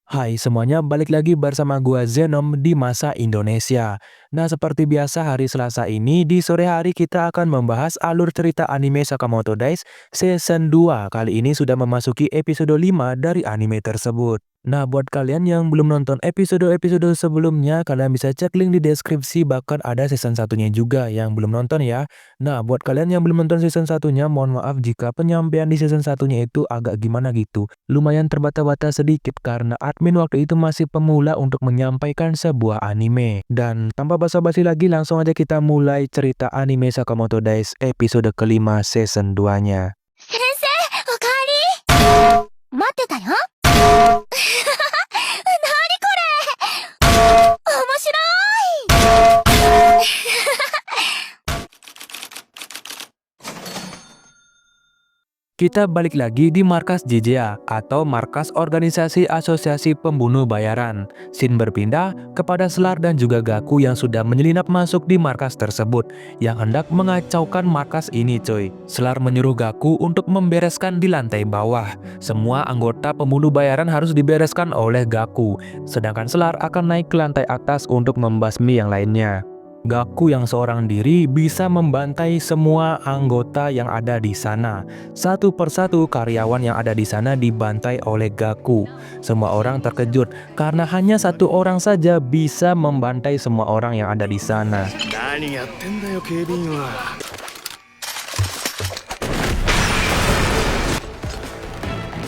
Hai semuanya, balik lagi bersama gua Zenom di Masa Indonesia. Nah, seperti biasa hari Selasa ini, di sore hari kita akan membahas alur cerita anime Sakamoto Days Season 2. Kali ini sudah memasuki episode 5 dari anime tersebut. Nah, buat kalian yang belum nonton episode-episode sebelumnya, kalian bisa cek link di deskripsi, bahkan ada season satunya juga yang belum nonton ya. Nah, buat kalian yang belum nonton season satunya, mohon maaf jika penyampaian di season satunya itu agak gimana gitu. Lumayan terbata-bata sedikit karena admin waktu itu masih pemula untuk menyampaikan sebuah anime. Dan tanpa basa-basi lagi, langsung aja kita mulai cerita anime Sakamoto Days episode kelima season 2-nya. 先生、おかえり。待ってたよ。何これ。面白い。Kita balik lagi di markas JJA atau markas organisasi asosiasi pembunuh bayaran. Scene berpindah kepada Selar dan juga Gaku yang sudah menyelinap masuk di markas tersebut yang hendak mengacaukan markas ini coy. Selar menyuruh Gaku untuk membereskan di lantai bawah. Semua anggota pembunuh bayaran harus dibereskan oleh Gaku, sedangkan Selar akan naik ke lantai atas untuk membasmi yang lainnya. Gaku yang seorang diri bisa membantai semua anggota yang ada di sana. Satu persatu karyawan yang ada di sana dibantai oleh Gaku. Semua orang terkejut karena hanya satu orang saja bisa membantai semua orang yang ada di sana. 何やってんだよ警備員は。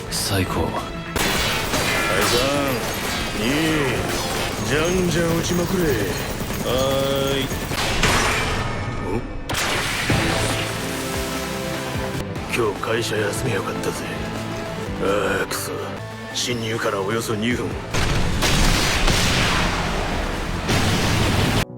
最高。解散。2じゃんじゃん撃ちまくれ。はーい。今日会社休みよかったぜ。ああくそ。侵入からおよそ2分。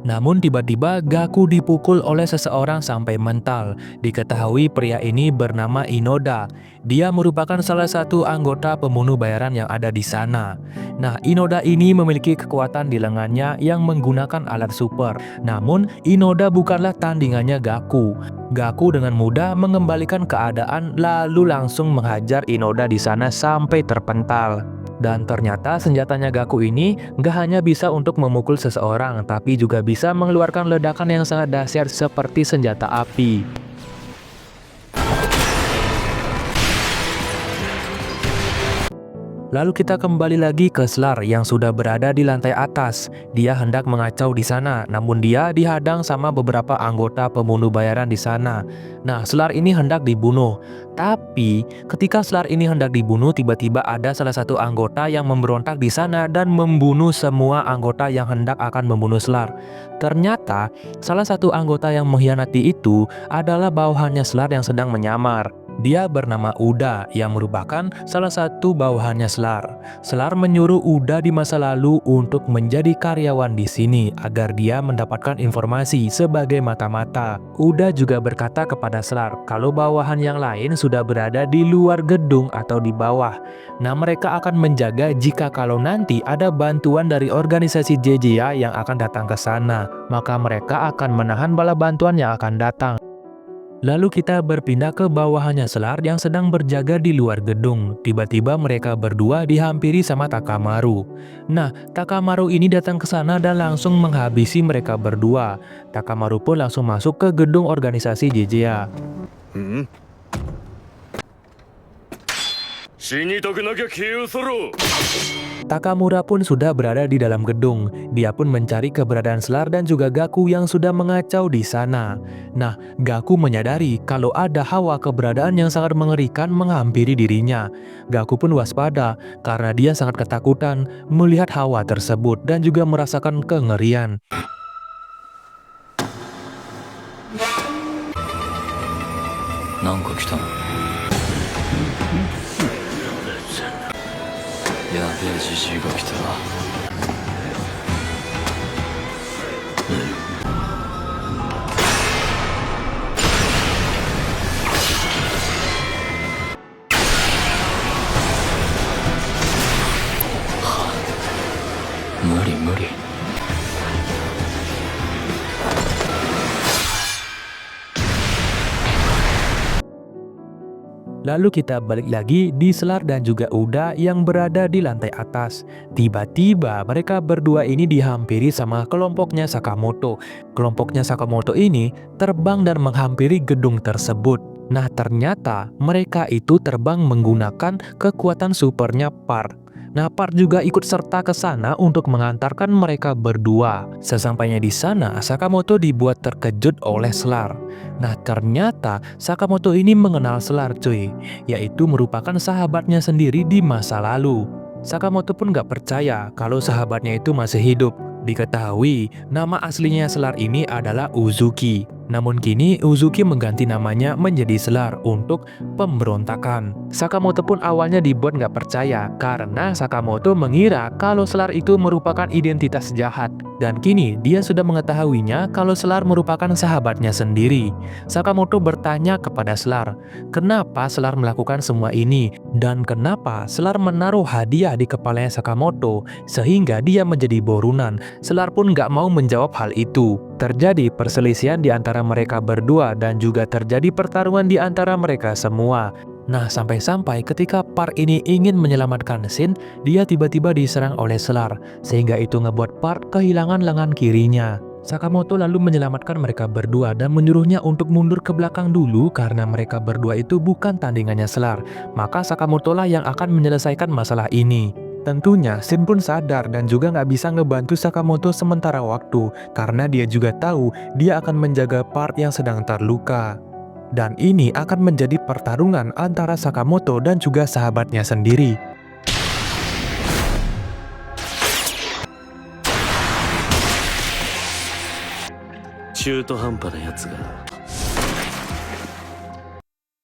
Namun tiba-tiba Gaku dipukul oleh seseorang sampai mental. Diketahui pria ini bernama Inoda. Dia merupakan salah satu anggota pembunuh bayaran yang ada di sana. Nah, Inoda ini memiliki kekuatan di lengannya yang menggunakan alat super. Namun, Inoda bukanlah tandingannya Gaku. Gaku dengan mudah mengembalikan keadaan lalu langsung menghajar Inoda di sana sampai terpental. Dan ternyata senjatanya Gaku ini gak hanya bisa untuk memukul seseorang, tapi juga bisa mengeluarkan ledakan yang sangat dahsyat seperti senjata api. Lalu kita kembali lagi ke Selar yang sudah berada di lantai atas. Dia hendak mengacau di sana, namun dia dihadang sama beberapa anggota pembunuh bayaran di sana. Nah, Selar ini hendak dibunuh. Tapi, ketika Selar ini hendak dibunuh, tiba-tiba ada salah satu anggota yang memberontak di sana dan membunuh semua anggota yang hendak akan membunuh Selar. Ternyata, salah satu anggota yang mengkhianati itu adalah bawahannya Selar yang sedang menyamar. Dia bernama Uda yang merupakan salah satu bawahannya Selar. Selar menyuruh Uda di masa lalu untuk menjadi karyawan di sini agar dia mendapatkan informasi sebagai mata-mata. Uda juga berkata kepada Selar kalau bawahan yang lain sudah berada di luar gedung atau di bawah. Nah, mereka akan menjaga jika kalau nanti ada bantuan dari organisasi JJA yang akan datang ke sana, maka mereka akan menahan bala bantuan yang akan datang. Lalu kita berpindah ke bawahannya Selar yang sedang berjaga di luar gedung. Tiba-tiba mereka berdua dihampiri sama Takamaru. Nah, Takamaru ini datang ke sana dan langsung menghabisi mereka berdua. Takamaru pun langsung masuk ke gedung organisasi JJA. 死にたくなきゃ消え去ろう。 Takamura pun sudah berada di dalam gedung. Dia pun mencari keberadaan Selar dan juga Gaku yang sudah mengacau di sana. Nah, Gaku menyadari kalau ada hawa keberadaan yang sangat mengerikan menghampiri dirinya. Gaku pun waspada karena dia sangat ketakutan melihat hawa tersebut dan juga merasakan kengerian. Nangka kita. やべえじじいが来た。無理無理。Lalu kita balik lagi di Selar dan juga Uda yang berada di lantai atas. Tiba-tiba mereka berdua ini dihampiri sama kelompoknya Sakamoto. Kelompoknya Sakamoto ini terbang dan menghampiri gedung tersebut. Nah, ternyata mereka itu terbang menggunakan kekuatan supernya Park. Nah, Park juga ikut serta ke sana untuk mengantarkan mereka berdua. Sesampainya di sana, Sakamoto dibuat terkejut oleh Selar. Nah, ternyata Sakamoto ini mengenal Selar cuy, yaitu merupakan sahabatnya sendiri di masa lalu. Sakamoto pun gak percaya kalau sahabatnya itu masih hidup. Diketahui, nama aslinya Selar ini adalah Uzuki. Namun kini Uzuki mengganti namanya menjadi Selar untuk pemberontakan. Sakamoto pun awalnya dibuat nggak percaya karena Sakamoto mengira kalau Selar itu merupakan identitas jahat. Dan kini dia sudah mengetahuinya kalau Selar merupakan sahabatnya sendiri. Sakamoto bertanya kepada Selar, kenapa Selar melakukan semua ini? Dan kenapa Selar menaruh hadiah di kepalanya Sakamoto sehingga dia menjadi buronan? Selar pun nggak mau menjawab hal itu. Terjadi perselisihan di antara mereka berdua dan juga terjadi pertarungan di antara mereka semua. Nah, sampai-sampai ketika Park ini ingin menyelamatkan Shin, dia tiba-tiba diserang oleh Selar, sehingga itu ngebuat Park kehilangan lengan kirinya. Sakamoto lalu menyelamatkan mereka berdua dan menyuruhnya untuk mundur ke belakang dulu karena mereka berdua itu bukan tandingannya Selar. Maka Sakamoto lah yang akan menyelesaikan masalah ini. Tentunya Shin pun sadar dan juga nggak bisa ngebantu Sakamoto sementara waktu karena dia juga tahu dia akan menjaga Park yang sedang terluka. Dan ini akan menjadi pertarungan antara Sakamoto dan juga sahabatnya sendiri.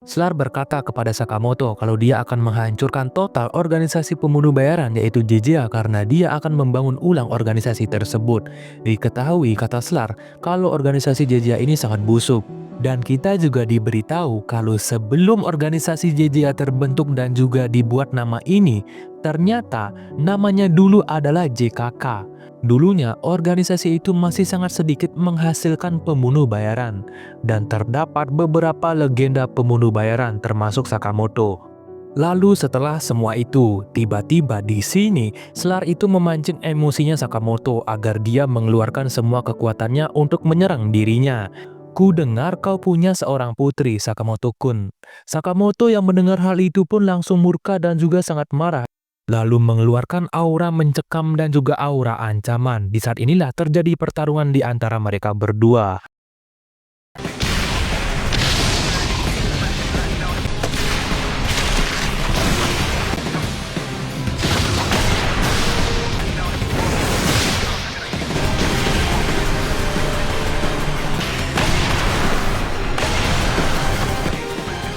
Selar berkata kepada Sakamoto kalau dia akan menghancurkan total organisasi pembunuh bayaran yaitu JJA karena dia akan membangun ulang organisasi tersebut. Diketahui kata Selar kalau organisasi JJA ini sangat busuk. Dan kita juga diberitahu kalau sebelum organisasi JJA terbentuk dan juga dibuat nama ini, ternyata namanya dulu adalah JKK. Dulunya organisasi itu masih sangat sedikit menghasilkan pembunuh bayaran dan terdapat beberapa legenda pembunuh bayaran termasuk Sakamoto. Lalu setelah semua itu, tiba-tiba di sini Selar itu memancing emosinya Sakamoto agar dia mengeluarkan semua kekuatannya untuk menyerang dirinya. Ku dengar kau punya seorang putri, Sakamoto-kun. Sakamoto yang mendengar hal itu pun langsung murka dan juga sangat marah. Lalu mengeluarkan aura mencekam dan juga aura ancaman. Di saat inilah terjadi pertarungan di antara mereka berdua.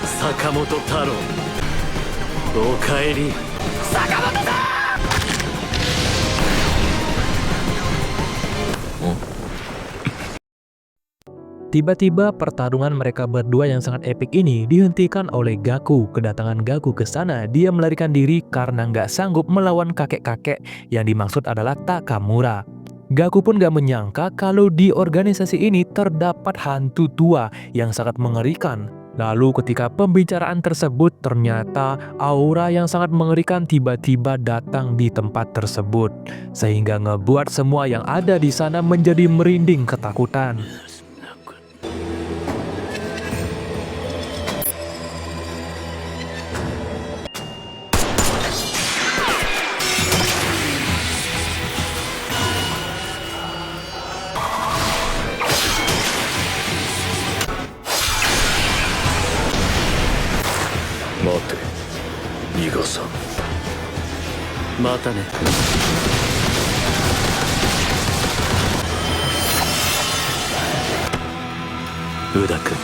Sakamoto Taro, okaeri. Tiba-tiba pertarungan mereka berdua yang sangat epik ini dihentikan oleh Gaku. Kedatangan Gaku ke sana, dia melarikan diri karena nggak sanggup melawan kakek-kakek yang dimaksud adalah Takamura. Gaku pun gak menyangka kalau di organisasi ini terdapat hantu tua yang sangat mengerikan. Lalu ketika pembicaraan tersebut ternyata aura yang sangat mengerikan tiba-tiba datang di tempat tersebut. Sehingga ngebuat semua yang ada di sana menjadi merinding ketakutan. Mate, Niga-san. Mata ne. Uda-kun.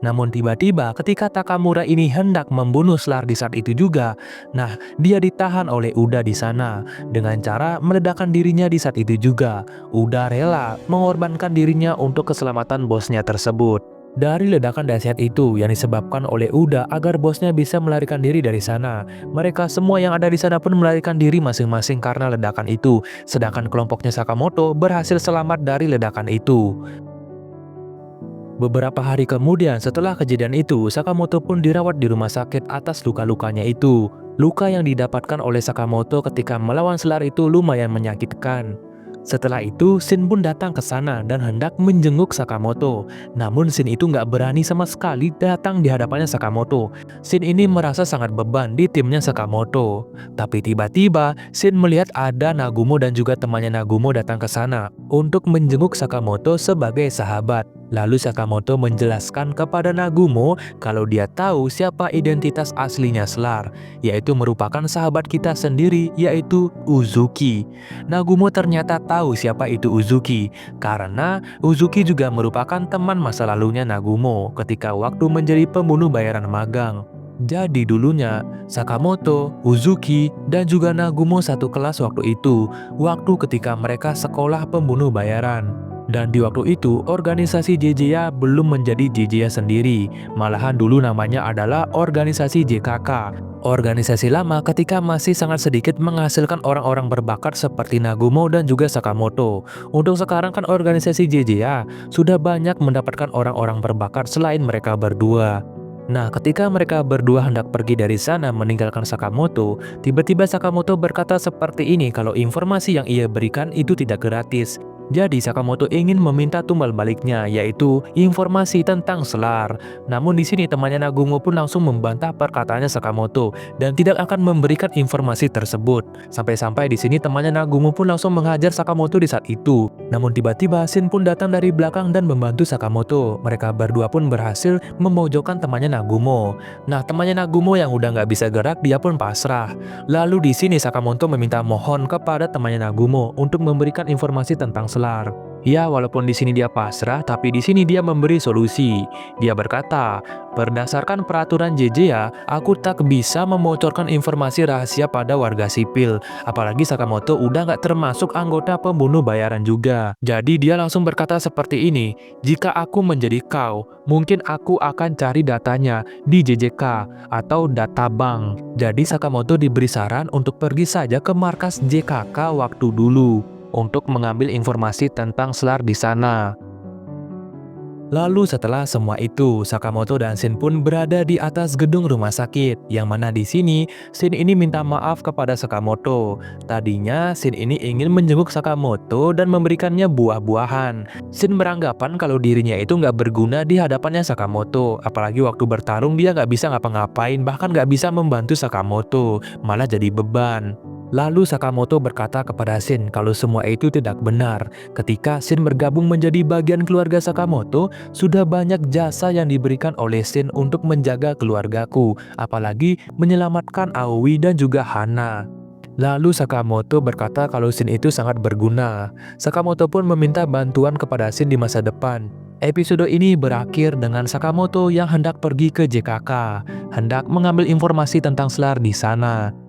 Namun tiba-tiba ketika Takamura ini hendak membunuh Selar di saat itu juga, nah dia ditahan oleh Uda di sana dengan cara meledakkan dirinya di saat itu juga. Uda rela mengorbankan dirinya untuk keselamatan bosnya tersebut. Dari ledakan dahsyat itu yang disebabkan oleh Uda agar bosnya bisa melarikan diri dari sana. Mereka semua yang ada di sana pun melarikan diri masing-masing karena ledakan itu. Sedangkan kelompoknya Sakamoto berhasil selamat dari ledakan itu. Beberapa hari kemudian setelah kejadian itu, Sakamoto pun dirawat di rumah sakit atas luka-lukanya itu. Luka yang didapatkan oleh Sakamoto ketika melawan Selar itu lumayan menyakitkan. Setelah itu, Shin pun datang ke sana dan hendak menjenguk Sakamoto. Namun Shin itu nggak berani sama sekali datang di hadapannya Sakamoto. Shin ini merasa sangat beban di timnya Sakamoto. Tapi tiba-tiba, Shin melihat ada Nagumo dan juga temannya Nagumo datang ke sana untuk menjenguk Sakamoto sebagai sahabat. Lalu Sakamoto menjelaskan kepada Nagumo kalau dia tahu siapa identitas aslinya Selar, yaitu merupakan sahabat kita sendiri, yaitu Uzuki. Nagumo ternyata tahu siapa itu Uzuki, karena Uzuki juga merupakan teman masa lalunya Nagumo ketika waktu menjadi pembunuh bayaran magang. Jadi dulunya, Sakamoto, Uzuki, dan juga Nagumo satu kelas waktu itu, waktu ketika mereka sekolah pembunuh bayaran. Dan di waktu itu, organisasi JJA belum menjadi JJA sendiri, malahan dulu namanya adalah organisasi JKK. Organisasi lama ketika masih sangat sedikit menghasilkan orang-orang berbakat seperti Nagumo dan juga Sakamoto. Untuk sekarang kan organisasi JJA sudah banyak mendapatkan orang-orang berbakat selain mereka berdua. Nah, ketika mereka berdua hendak pergi dari sana meninggalkan Sakamoto, tiba-tiba Sakamoto berkata seperti ini kalau informasi yang ia berikan itu tidak gratis. Jadi Sakamoto ingin meminta tumbal baliknya, yaitu informasi tentang Selar. Namun di sini temannya Nagumo pun langsung membantah perkataannya Sakamoto dan tidak akan memberikan informasi tersebut. Sampai-sampai di sini temannya Nagumo pun langsung menghajar Sakamoto di saat itu. Namun tiba-tiba Shin pun datang dari belakang dan membantu Sakamoto. Mereka berdua pun berhasil memojokkan temannya Nagumo. Nah, temannya Nagumo yang udah nggak bisa gerak, dia pun pasrah. Lalu di sini Sakamoto meminta mohon kepada temannya Nagumo untuk memberikan informasi tentang Selar. Ya, walaupun di sini dia pasrah, tapi di sini dia memberi solusi. Dia berkata, berdasarkan peraturan JJA, aku tak bisa memocorkan informasi rahasia pada warga sipil. Apalagi Sakamoto udah nggak termasuk anggota pembunuh bayaran juga. Jadi dia langsung berkata seperti ini, jika aku menjadi kau, mungkin aku akan cari datanya di JJK atau data bank. Jadi Sakamoto diberi saran untuk pergi saja ke markas JKK waktu dulu untuk mengambil informasi tentang Selar di sana. Lalu setelah semua itu, Sakamoto dan Shin pun berada di atas gedung rumah sakit, yang mana di sini Shin ini minta maaf kepada Sakamoto. Tadinya Shin ini ingin menjenguk Sakamoto dan memberikannya buah-buahan. Shin beranggapan kalau dirinya itu nggak berguna di hadapannya Sakamoto, apalagi waktu bertarung dia nggak bisa ngapa-ngapain, bahkan nggak bisa membantu Sakamoto, malah jadi beban. Lalu Sakamoto berkata kepada Shin kalau semua itu tidak benar. Ketika Shin bergabung menjadi bagian keluarga Sakamoto, sudah banyak jasa yang diberikan oleh Shin untuk menjaga keluargaku, apalagi menyelamatkan Aoi dan juga Hana. Lalu Sakamoto berkata kalau Shin itu sangat berguna. Sakamoto pun meminta bantuan kepada Shin di masa depan. Episode ini berakhir dengan Sakamoto yang hendak pergi ke JKK, hendak mengambil informasi tentang Selar di sana.